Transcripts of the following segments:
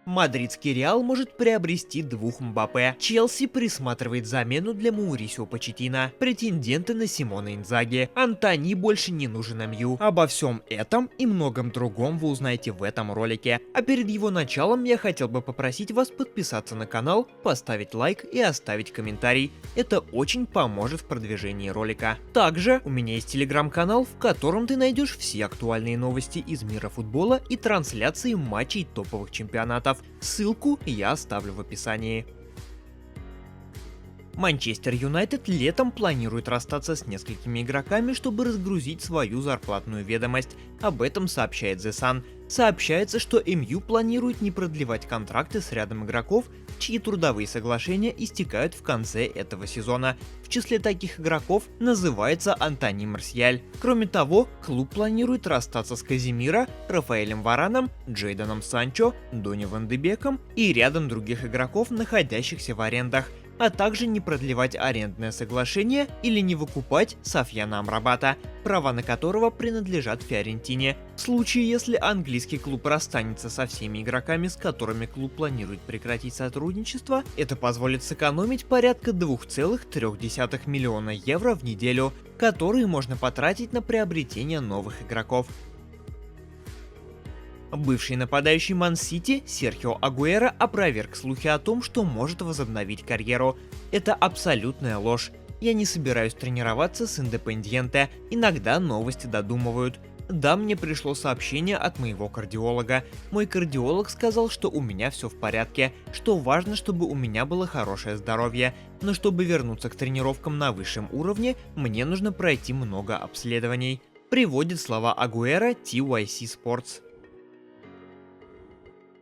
Мадридский Реал может приобрести двух Мбаппе. Челси присматривает замену для Маурисио Почеттино. Претенденты на Симона Инзаги. Антони больше не нужен МЮ. Обо всем этом и многом другом вы узнаете в этом ролике. А перед его началом я хотел бы попросить вас подписаться на канал, поставить лайк и оставить комментарий. Это очень поможет в продвижении ролика. Также у меня есть телеграм-канал, в котором ты найдешь все актуальные новости из мира футбола и трансляции матчей топовых чемпионатов. Ссылку я оставлю в описании. Манчестер Юнайтед летом планирует расстаться с несколькими игроками, чтобы разгрузить свою зарплатную ведомость. Об этом сообщает The Sun. Сообщается, что МЮ планирует не продлевать контракты с рядом игроков, чьи трудовые соглашения истекают в конце этого сезона. В числе таких игроков называется Антони Марсиаль. Кроме того, клуб планирует расстаться с Каземиро, Рафаэлем Вараном, Джейдоном Санчо, Донни Ван де Беком и рядом других игроков, находящихся в арендах, а также не продлевать арендное соглашение или не выкупать Софьяна Амрабата, права на которого принадлежат Фиорентине. В случае, если английский клуб расстанется со всеми игроками, с которыми клуб планирует прекратить сотрудничество, это позволит сэкономить порядка 2,3 миллиона евро в неделю, которые можно потратить на приобретение новых игроков. Бывший нападающий Ман-Сити Серхио Агуэро опроверг слухи о том, что может возобновить карьеру. Это абсолютная ложь. Я не собираюсь тренироваться с Индепендьенте, иногда новости додумывают. Да, мне пришло сообщение от моего кардиолога. Мой кардиолог сказал, что у меня все в порядке, что важно, чтобы у меня было хорошее здоровье, но чтобы вернуться к тренировкам на высшем уровне, мне нужно пройти много обследований. Приводит слова Агуэро TYC Sports.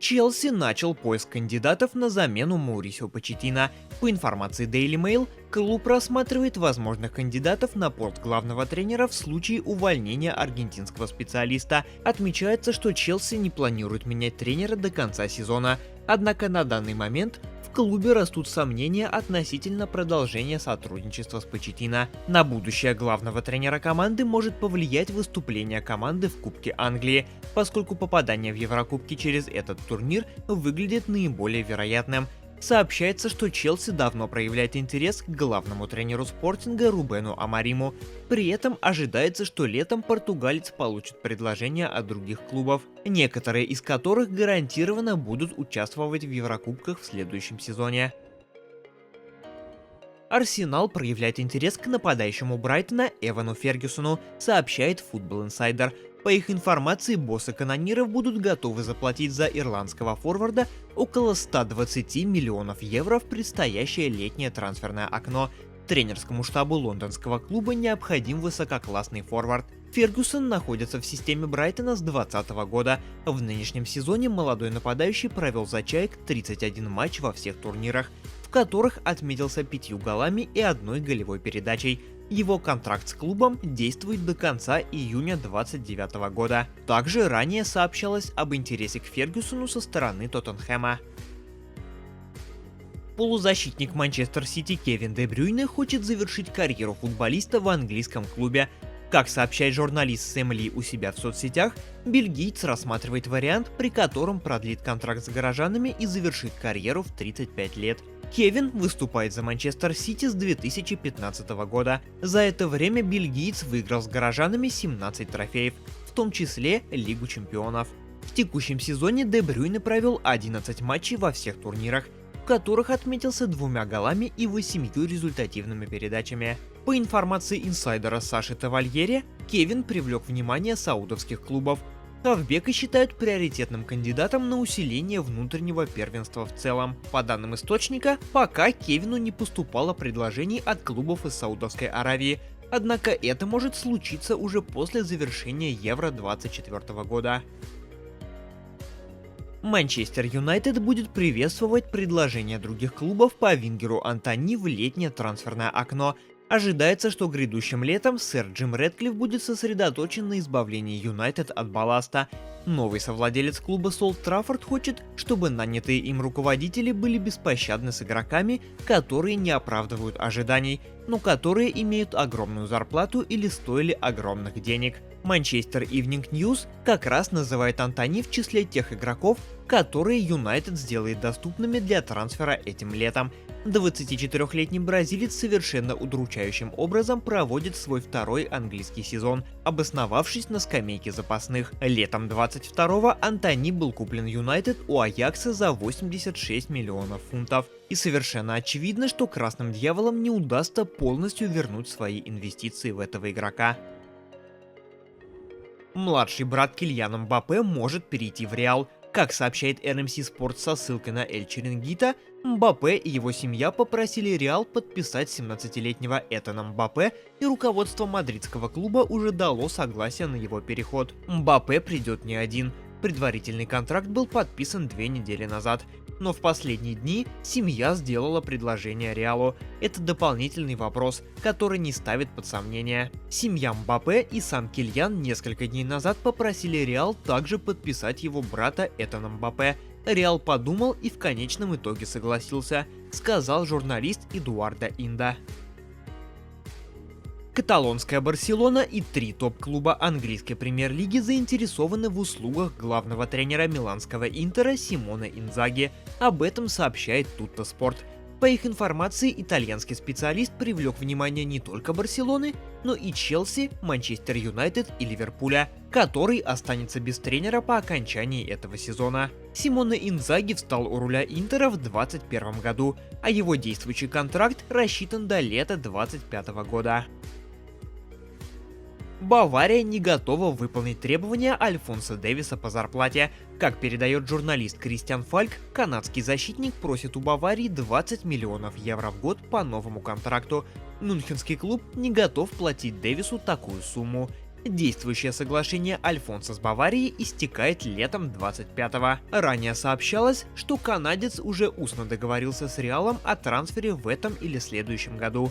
Челси начал поиск кандидатов на замену Маурисио Почеттино. По информации Daily Mail, клуб рассматривает возможных кандидатов на пост главного тренера в случае увольнения аргентинского специалиста. Отмечается, что Челси не планирует менять тренера до конца сезона. Однако на данный момент в клубе растут сомнения относительно продолжения сотрудничества с Почеттино. На будущее главного тренера команды может повлиять выступление команды в Кубке Англии, поскольку попадание в Еврокубки через этот турнир выглядит наиболее вероятным. Сообщается, что Челси давно проявляет интерес к главному тренеру Спортинга Рубену Амариму. При этом ожидается, что летом португалец получит предложения от других клубов, некоторые из которых гарантированно будут участвовать в Еврокубках в следующем сезоне. Арсенал проявляет интерес к нападающему Брайтона Эвану Фергюсону, сообщает Football Insider. По их информации, боссы канониров будут готовы заплатить за ирландского форварда около 120 миллионов евро в предстоящее летнее трансферное окно. Тренерскому штабу лондонского клуба необходим высококлассный форвард. Фергюсон находится в системе Брайтона с 2020 года. В нынешнем сезоне молодой нападающий провел за «Чаек» 31 матч во всех турнирах, в которых отметился 5 голами и 1 голевой передачей. Его контракт с клубом действует до конца июня 2029 года. Также ранее сообщалось об интересе к Фергюсону со стороны Тоттенхэма. Полузащитник Манчестер Сити Кевин Де Брюйне хочет завершить карьеру футболиста в английском клубе. Как сообщает журналист Сэм Ли у себя в соцсетях, бельгиец рассматривает вариант, при котором продлит контракт с горожанами и завершит карьеру в 35 лет. Кевин выступает за Манчестер Сити с 2015 года. За это время бельгиец выиграл с горожанами 17 трофеев, в том числе Лигу чемпионов. В текущем сезоне Де Брюйне провел 11 матчей во всех турнирах, в которых отметился 2 голами и 8 результативными передачами. По информации инсайдера Саши Тавальери, Кевин привлек внимание саудовских клубов. Хавбека считают приоритетным кандидатом на усиление внутреннего первенства в целом. По данным источника, пока Кевину не поступало предложений от клубов из Саудовской Аравии, однако это может случиться уже после завершения Евро 2024 года. Манчестер Юнайтед будет приветствовать предложения других клубов по вингеру Антони в летнее трансферное окно. Ожидается, что грядущим летом сэр Джим Рэдклифф будет сосредоточен на избавлении Юнайтед от балласта. Новый совладелец клуба Солт Траффорд хочет, чтобы нанятые им руководители были беспощадны с игроками, которые не оправдывают ожиданий, но которые имеют огромную зарплату или стоили огромных денег. Manchester Evening News как раз называет Антони в числе тех игроков, которые Юнайтед сделает доступными для трансфера этим летом. 24-летний бразилец совершенно удручающим образом проводит свой второй английский сезон, обосновавшись на скамейке запасных. Летом 22-го Антони был куплен Юнайтед у Аякса за 86 миллионов фунтов. И совершенно очевидно, что красным дьяволам не удастся полностью вернуть свои инвестиции в этого игрока. Младший брат Кильяна Мбаппе может перейти в Реал. Как сообщает NMC Sport со ссылкой на Эль Черенгита, Мбаппе и его семья попросили Реал подписать 17-летнего Этана Мбаппе, и руководство мадридского клуба уже дало согласие на его переход. Мбаппе придет не один. Предварительный контракт был подписан 2 недели назад. Но в последние дни семья сделала предложение Реалу. Это дополнительный вопрос, который не ставит под сомнение. Семья Мбаппе и сам Кильян несколько дней назад попросили Реал также подписать его брата Этана Мбаппе. Реал подумал и в конечном итоге согласился, сказал журналист Эдуардо Инда. Каталонская Барселона и 3 топ-клуба английской премьер-лиги заинтересованы в услугах главного тренера миланского Интера Симоне Инзаги. Об этом сообщает Tuttosport. По их информации, итальянский специалист привлек внимание не только Барселоны, но и Челси, Манчестер Юнайтед и Ливерпуля, который останется без тренера по окончании этого сезона. Симоне Инзаги встал у руля Интера в 2021 году, а его действующий контракт рассчитан до лета 2025 года. Бавария не готова выполнить требования Альфонсо Дэвиса по зарплате. Как передает журналист Кристиан Фальк, канадский защитник просит у Баварии 20 миллионов евро в год по новому контракту. Мюнхенский клуб не готов платить Дэвису такую сумму. Действующее соглашение Альфонсо с Баварией истекает летом 25-го. Ранее сообщалось, что канадец уже устно договорился с Реалом о трансфере в этом или следующем году.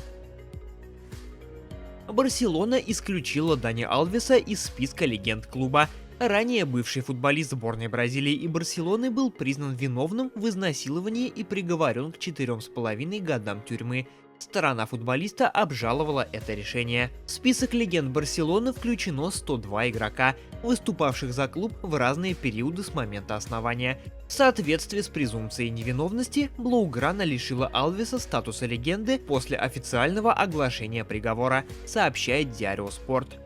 Барселона исключила Дани Алвеса из списка легенд клуба. Ранее бывший футболист сборной Бразилии и Барселоны был признан виновным в изнасиловании и приговорен к 4,5 годам тюрьмы. Сторона футболиста обжаловала это решение. В список легенд Барселоны включено 102 игрока, выступавших за клуб в разные периоды с момента основания. В соответствии с презумпцией невиновности, Блауграна лишила Алвеса статуса легенды после официального оглашения приговора, сообщает Диарио Спорт.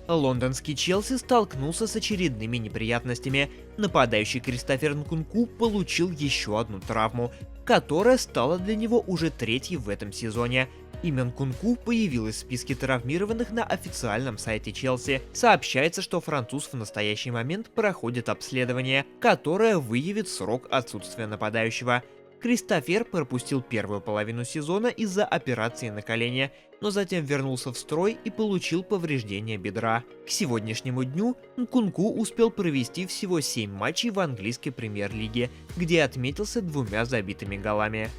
Лондонский Челси столкнулся с очередными неприятностями. Нападающий Кристофер Нкунку получил еще одну травму, которая стала для него уже 3-й в этом сезоне. Имя Нкунку появилось в списке травмированных на официальном сайте Челси. Сообщается, что француз в настоящий момент проходит обследование, которое выявит срок отсутствия нападающего. Кристофер пропустил первую половину сезона из-за операции на колене, но затем вернулся в строй и получил повреждение бедра. К сегодняшнему дню Нкунку успел провести всего 7 матчей в английской премьер-лиге, где отметился 2 забитыми голами.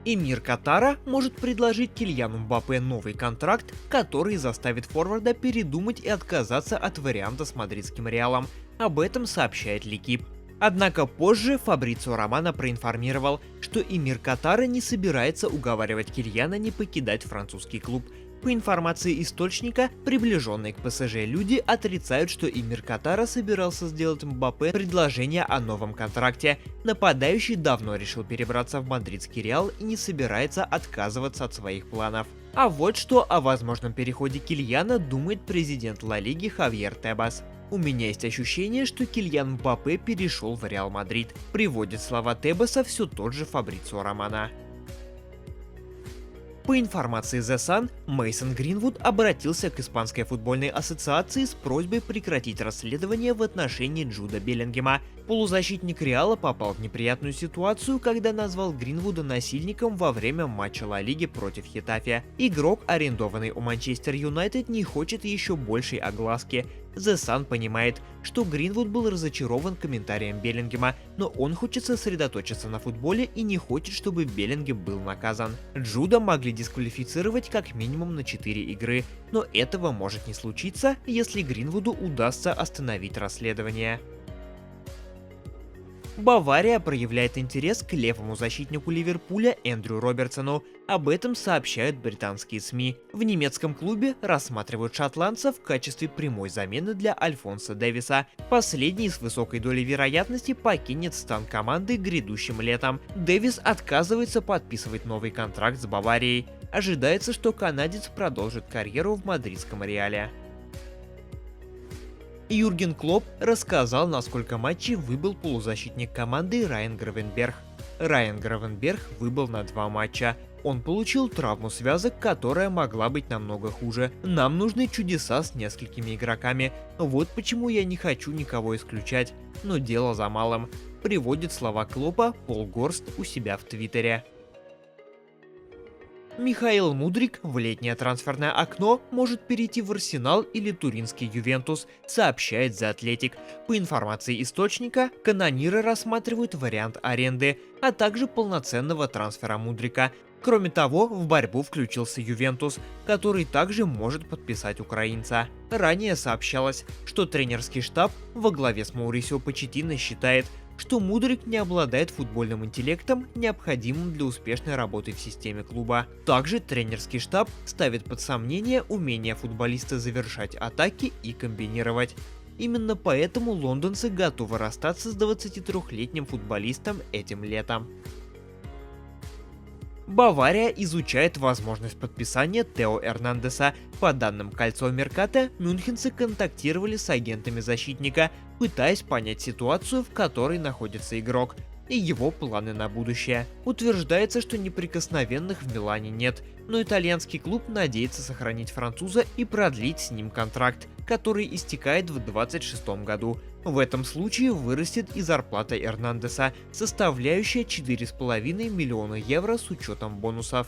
Эмир Катара может предложить Кильяну Мбаппе новый контракт, который заставит форварда передумать и отказаться от варианта с мадридским Реалом. Об этом сообщает L'Équipe. Однако позже Фабрицио Романо проинформировал, что Эмир Катара не собирается уговаривать Кильяна не покидать французский клуб. По информации источника, приближенные к ПСЖ люди отрицают, что Эмир Катара собирался сделать Мбаппе предложение о новом контракте. Нападающий давно решил перебраться в мадридский Реал и не собирается отказываться от своих планов. А вот что о возможном переходе Кильяна думает президент Ла Лиги Хавьер Тебас. «У меня есть ощущение, что Кильян Мбаппе перешел в Реал Мадрид», приводит слова Тебаса все тот же Фабрицио Романо. По информации The Sun, Мейсон Гринвуд обратился к Испанской футбольной ассоциации с просьбой прекратить расследование в отношении Джуда Беллингема. Полузащитник Реала попал в неприятную ситуацию, когда назвал Гринвуда насильником во время матча Ла Лиги против Хетафе. Игрок, арендованный у Манчестер Юнайтед, не хочет еще большей огласки. The Sun понимает, что Гринвуд был разочарован комментарием Беллингема, но он хочет сосредоточиться на футболе и не хочет, чтобы Беллингем был наказан. Джуда могли дисквалифицировать как минимум на 4 игры, но этого может не случиться, если Гринвуду удастся остановить расследование. Бавария проявляет интерес к левому защитнику Ливерпуля Эндрю Робертсону. Об этом сообщают британские СМИ. В немецком клубе рассматривают шотландца в качестве прямой замены для Альфонсо Дэвиса. Последний с высокой долей вероятности покинет стан команды грядущим летом. Дэвис отказывается подписывать новый контракт с Баварией. Ожидается, что канадец продолжит карьеру в мадридском Реале. Юрген Клопп рассказал, на сколько матчей выбыл полузащитник команды Райан Гравенберх. Райан Гравенберх выбыл на 2 матча. Он получил травму связок, которая могла быть намного хуже. Нам нужны чудеса с несколькими игроками. Вот почему я не хочу никого исключать. Но дело за малым. Приводит слова Клоппа Пол Горст у себя в Твиттере. Михаил Мудрик в летнее трансферное окно может перейти в Арсенал или туринский Ювентус, сообщает The Athletic. По информации источника, канониры рассматривают вариант аренды, а также полноценного трансфера Мудрика. Кроме того, в борьбу включился Ювентус, который также может подписать украинца. Ранее сообщалось, что тренерский штаб во главе с Маурисио Почеттино считает, что Мудрик не обладает футбольным интеллектом, необходимым для успешной работы в системе клуба. Также тренерский штаб ставит под сомнение умение футболиста завершать атаки и комбинировать. Именно поэтому лондонцы готовы расстаться с 23-летним футболистом этим летом. Бавария изучает возможность подписания Тео Эрнандеса. По данным Кольцо Меркато, мюнхенцы контактировали с агентами защитника, пытаясь понять ситуацию, в которой находится игрок, и его планы на будущее. Утверждается, что неприкосновенных в Милане нет, но итальянский клуб надеется сохранить француза и продлить с ним контракт, который истекает в 2026 году. В этом случае вырастет и зарплата Эрнандеса, составляющая 4,5 миллиона евро с учетом бонусов.